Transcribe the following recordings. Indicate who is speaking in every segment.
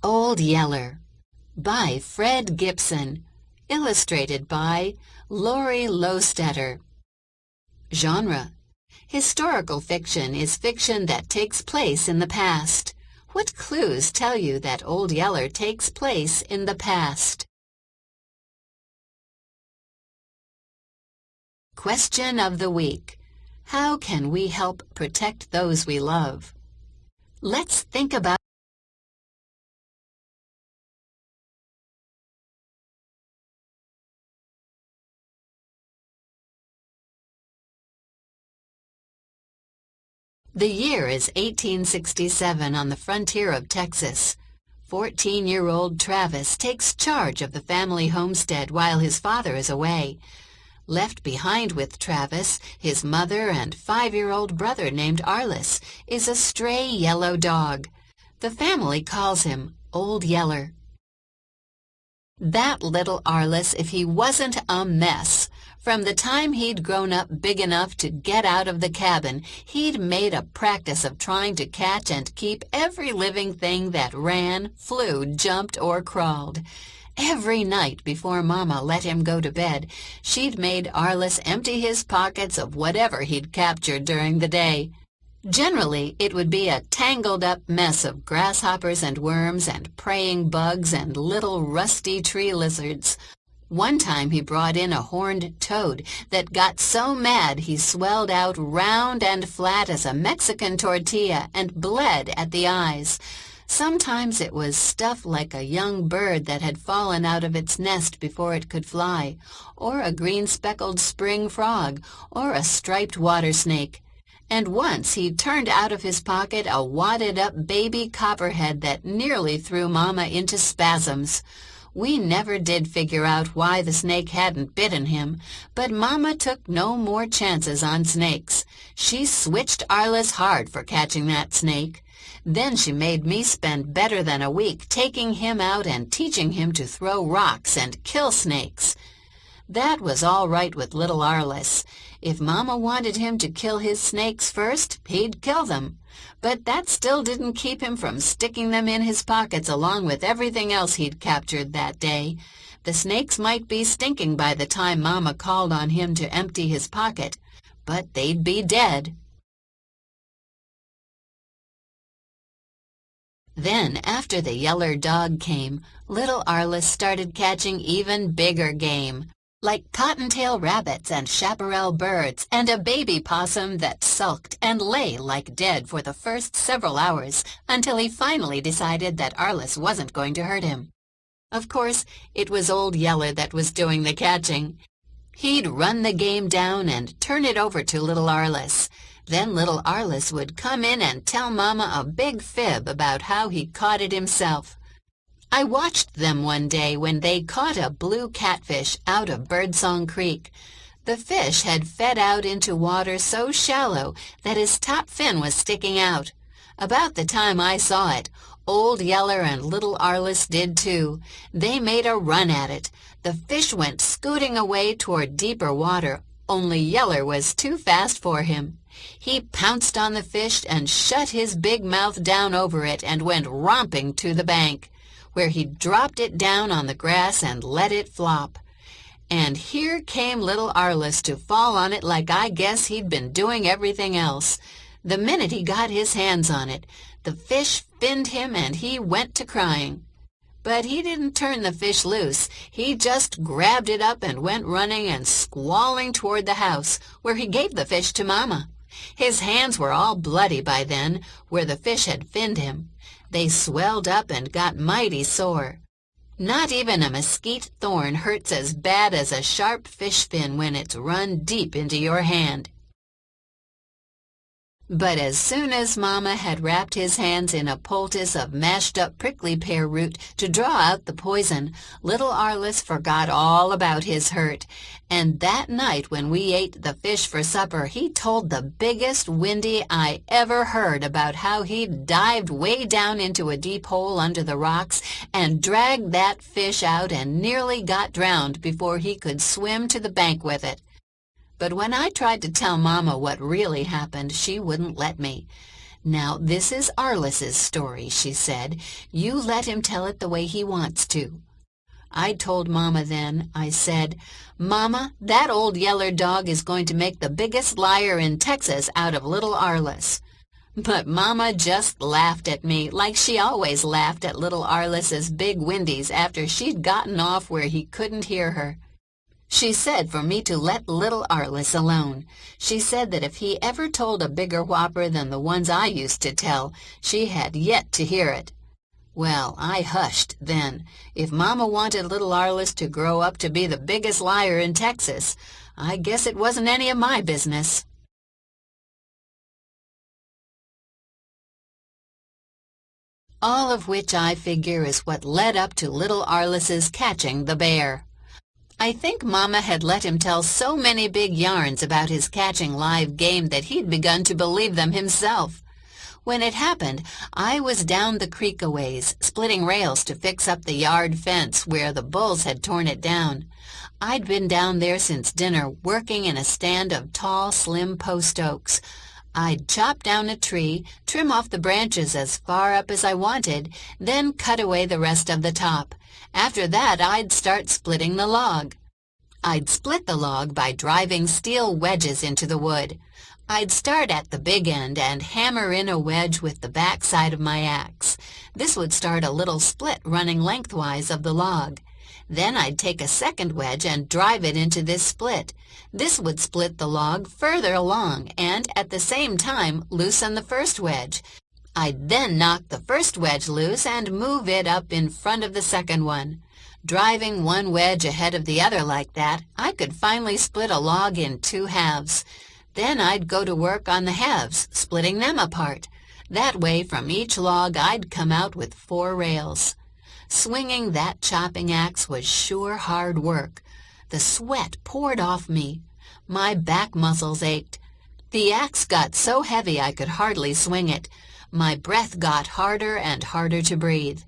Speaker 1: Old Yeller by Fred Gibson, illustrated by Lori Lostetter. Genre: historical fiction is fiction that takes place in the past. What clues tell you that Old Yeller takes place in the past? Question of the week: how can we help protect those we love? Let's think about The year is 1867 on the frontier of Texas. 14-year-old Travis takes charge of the family homestead while his father is away. Left behind with Travis, his mother and 5-year-old brother named Arliss is a stray yellow dog. The family calls him Old Yeller. That little Arliss, if he wasn't a mess. From the time he'd grown up big enough to get out of the cabin, he'd made a practice of trying to catch and keep every living thing that ran, flew, jumped, or crawled. Every night before Mama let him go to bed, she'd made Arliss empty his pockets of whatever he'd captured during the day. Generally, it would be a tangled-up mess of grasshoppers and worms and praying bugs and little rusty tree lizards. One time he brought in a horned toad that got so mad he swelled out round and flat as a Mexican tortilla and bled at the eyes. Sometimes it was stuff like a young bird that had fallen out of its nest before it could fly, or a green-speckled spring frog, or a striped water snake. And once he turned out of his pocket a wadded-up baby copperhead that nearly threw Mama into spasms. We never did figure out why the snake hadn't bitten him, but Mama took no more chances on snakes. She switched Arliss hard for catching that snake. Then she made me spend better than a week taking him out and teaching him to throw rocks and kill snakes. That was all right with little Arliss. If Mama wanted him to kill his snakes first, he'd kill them. But that still didn't keep him from sticking them in his pockets along with everything else he'd captured that day. The snakes might be stinking by the time Mama called on him to empty his pocket, but they'd be dead. Then, after the yeller dog came, little Arliss started catching even bigger game, like cottontail rabbits and chaparral birds, and a baby possum that sulked and lay like dead for the first several hours until he finally decided that Arliss wasn't going to hurt him. Of course, it was Old Yeller that was doing the catching. He'd run the game down and turn it over to little Arliss. Then little Arliss would come in and tell Mama a big fib about how he caught it himself. I watched them one day when they caught a blue catfish out of Birdsong Creek. The fish had fed out into water so shallow that his top fin was sticking out. About the time I saw it, Old Yeller and little Arliss did too. They made a run at it. The fish went scooting away toward deeper water, only Yeller was too fast for him. He pounced on the fish and shut his big mouth down over it and went romping to the bank, where he dropped it down on the grass and let it flop. And here came little Arliss to fall on it like I guess he'd been doing everything else. The minute he got his hands on it, the fish finned him and he went to crying. But he didn't turn the fish loose. He just grabbed it up and went running and squalling toward the house, where he gave the fish to Mama. His hands were all bloody by then, where the fish had finned him. They swelled up and got mighty sore. Not even a mesquite thorn hurts as bad as a sharp fish fin when it's run deep into your hand. But as soon as Mama had wrapped his hands in a poultice of mashed-up prickly pear root to draw out the poison, little Arliss forgot all about his hurt. And that night when we ate the fish for supper, he told the biggest windy I ever heard about how he'd dived way down into a deep hole under the rocks and dragged that fish out and nearly got drowned before he could swim to the bank with it. But when I tried to tell Mama what really happened, she wouldn't let me. "Now, this is Arliss's story," she said. "You let him tell it the way he wants to." I told Mama then. I said, "Mama, that old yeller dog is going to make the biggest liar in Texas out of little Arliss." But Mama just laughed at me, like she always laughed at little Arliss's big windies after she'd gotten off where he couldn't hear her. She said for me to let little Arliss alone. She said that if he ever told a bigger whopper than the ones I used to tell, she had yet to hear it. Well, I hushed then. If Mama wanted little Arliss to grow up to be the biggest liar in Texas, I guess it wasn't any of my business. All of which I figure is what led up to little Arliss's catching the bear. I think Mama had let him tell so many big yarns about his catching live game that he'd begun to believe them himself. When it happened, I was down the creek a ways, splitting rails to fix up the yard fence where the bulls had torn it down. I'd been down there since dinner, working in a stand of tall, slim post oaks. I'd chop down a tree, trim off the branches as far up as I wanted, then cut away the rest of the top. After that, I'd start splitting the log. I'd split the log by driving steel wedges into the wood. I'd start at the big end and hammer in a wedge with the back side of my axe. This would start a little split running lengthwise of the log. Then I'd take a second wedge and drive it into this split. This would split the log further along and, at the same time, loosen the first wedge. I'd then knock the first wedge loose and move it up in front of the second one. Driving one wedge ahead of the other like that, I could finally split a log in 2 halves. Then I'd go to work on the halves, splitting them apart. That way, from each log, I'd come out with 4 rails. Swinging that chopping axe was sure hard work. The sweat poured off me. My back muscles ached. The axe got so heavy I could hardly swing it. My breath got harder and harder to breathe.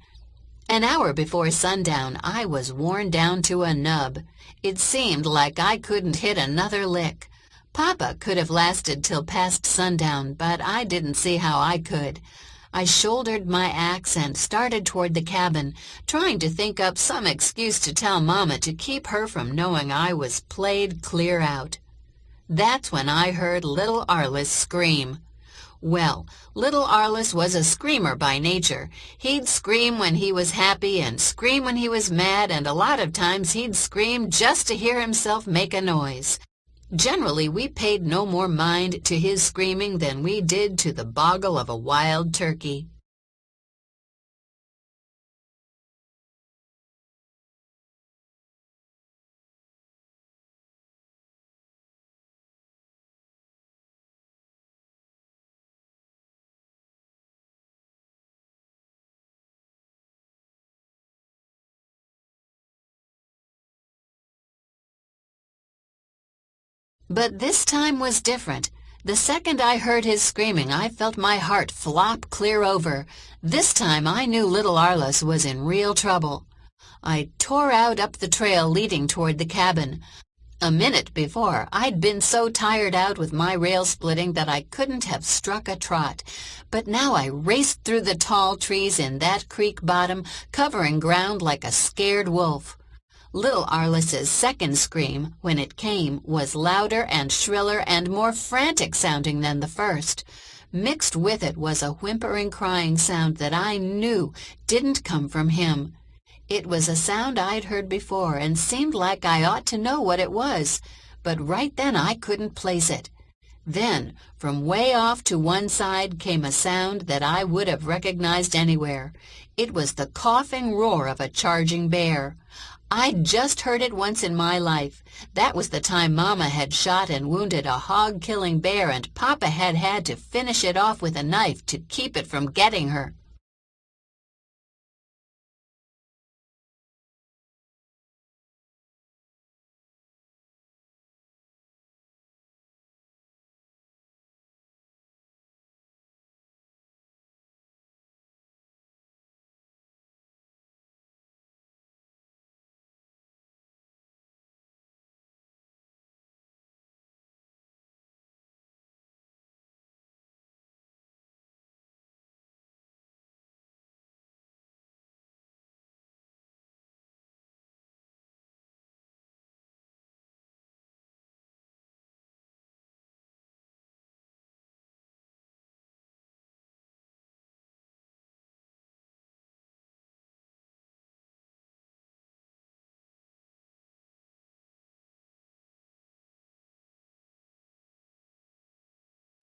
Speaker 1: An hour before sundown, I was worn down to a nub. It seemed like I couldn't hit another lick. Papa could have lasted till past sundown, but I didn't see how I could. I shouldered my axe and started toward the cabin, trying to think up some excuse to tell Mama to keep her from knowing I was played clear out. That's when I heard little Arliss scream. Well, little Arliss was a screamer by nature. He'd scream when he was happy and scream when he was mad, and a lot of times he'd scream just to hear himself make a noise. Generally, we paid no more mind to his screaming than we did to the boggle of a wild turkey. But this time was different. The second I heard his screaming, I felt my heart flop clear over. This time I knew little Arliss was in real trouble. I tore out up the trail leading toward the cabin. A minute before, I'd been so tired out with my rail splitting that I couldn't have struck a trot. But now I raced through the tall trees in that creek bottom, covering ground like a scared wolf. Little Arliss's second scream, when it came, was louder and shriller and more frantic sounding than the first. Mixed with it was a whimpering crying sound that I knew didn't come from him. It was a sound I'd heard before and seemed like I ought to know what it was, but right then I couldn't place it. Then, from way off to one side came a sound that I would have recognized anywhere. It was the coughing roar of a charging bear. I'd just heard it once in my life. That was the time Mama had shot and wounded a hog-killing bear, and Papa had had to finish it off with a knife to keep it from getting her.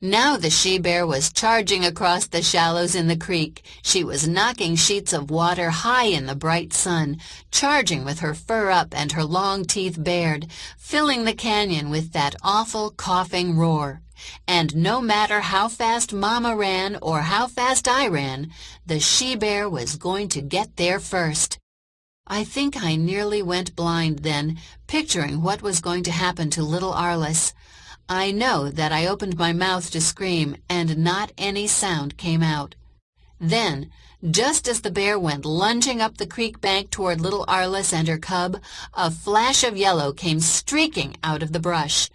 Speaker 1: Now the she-bear was charging across the shallows in the creek. She was knocking sheets of water high in the bright sun, charging with her fur up and her long teeth bared, filling the canyon with that awful coughing roar. And no matter how fast Mama ran or how fast I ran, the she-bear was going to get there first. I think I nearly went blind then, picturing what was going to happen to little Arliss. I know that I opened my mouth to scream, and not any sound came out. Then, just as the bear went lunging up the creek bank toward little Arliss and her cub, a flash of yellow came streaking out of the brush.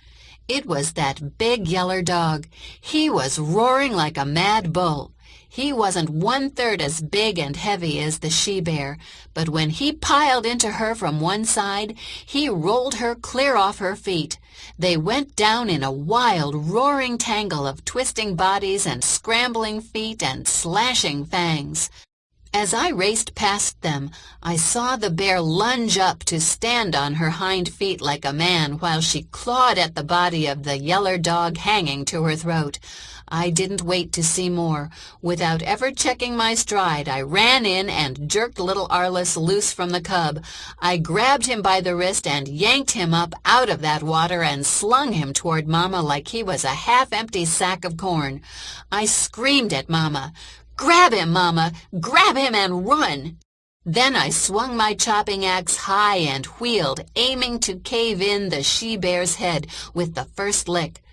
Speaker 1: It was that big yeller dog. He was roaring like a mad bull. He wasn't 1/3 as big and heavy as the she-bear, but when he piled into her from one side, he rolled her clear off her feet. They went down in a wild, roaring tangle of twisting bodies and scrambling feet and slashing fangs. As I raced past them, I saw the bear lunge up to stand on her hind feet like a man while she clawed at the body of the yeller dog hanging to her throat. I didn't wait to see more. Without ever checking my stride, I ran in and jerked little Arliss loose from the cub. I grabbed him by the wrist and yanked him up out of that water and slung him toward Mama like he was a half-empty sack of corn. I screamed at Mama, "Grab him, Mama! Grab him and run!" Then I swung my chopping axe high and wheeled, aiming to cave in the she-bear's head with the first lick.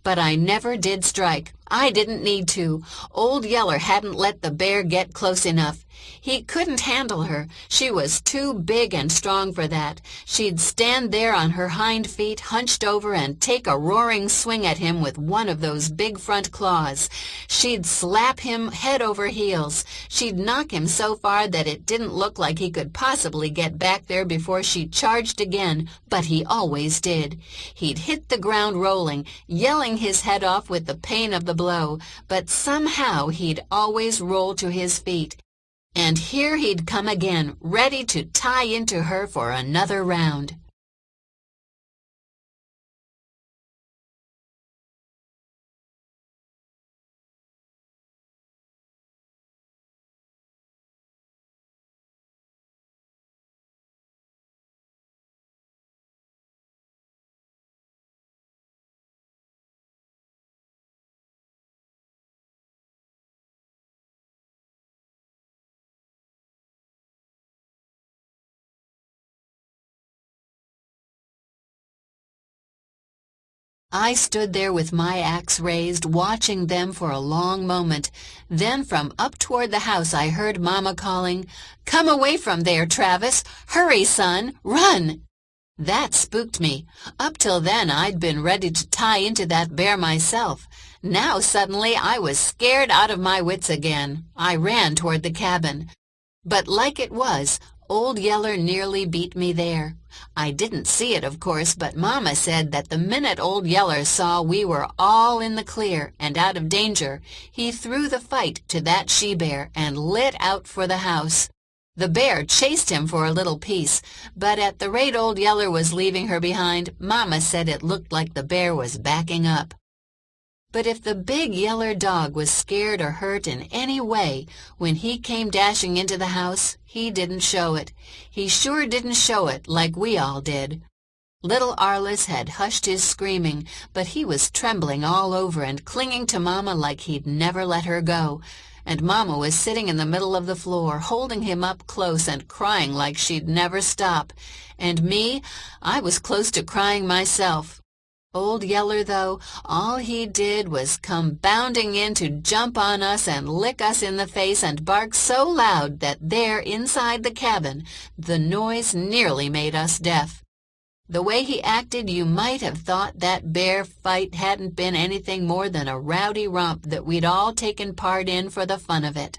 Speaker 1: But I never did strike. I didn't need to. Old Yeller hadn't let the bear get close enough. He couldn't handle her. She was too big and strong for that. She'd stand there on her hind feet, hunched over, and take a roaring swing at him with one of those big front claws. She'd slap him head over heels. She'd knock him so far that it didn't look like he could possibly get back there before she charged again, but he always did. He'd hit the ground rolling, yelling his head off with the pain of the blow, but somehow he'd always roll to his feet. And here he'd come again, ready to tie into her for another round. I stood there with my axe raised, watching them for a long moment. Then from up toward the house I heard Mama calling, "Come away from there, Travis! Hurry, son! Run!" That spooked me. Up till then I'd been ready to tie into that bear myself. Now suddenly I was scared out of my wits again. I ran toward the cabin. But like it was, Old Yeller nearly beat me there. I didn't see it, of course, but Mama said that the minute Old Yeller saw we were all in the clear and out of danger, he threw the fight to that she-bear and lit out for the house. The bear chased him for a little piece, but at the rate Old Yeller was leaving her behind, Mama said it looked like the bear was backing up. But if the big yeller dog was scared or hurt in any way, when he came dashing into the house, he didn't show it. He sure didn't show it like we all did. Little Arliss had hushed his screaming, but he was trembling all over and clinging to Mama like he'd never let her go. And Mama was sitting in the middle of the floor, holding him up close and crying like she'd never stop. And me, I was close to crying myself. Old Yeller, though, all he did was come bounding in to jump on us and lick us in the face and bark so loud that there inside the cabin the noise nearly made us deaf. The way he acted, you might have thought that bear fight hadn't been anything more than a rowdy romp that we'd all taken part in for the fun of it.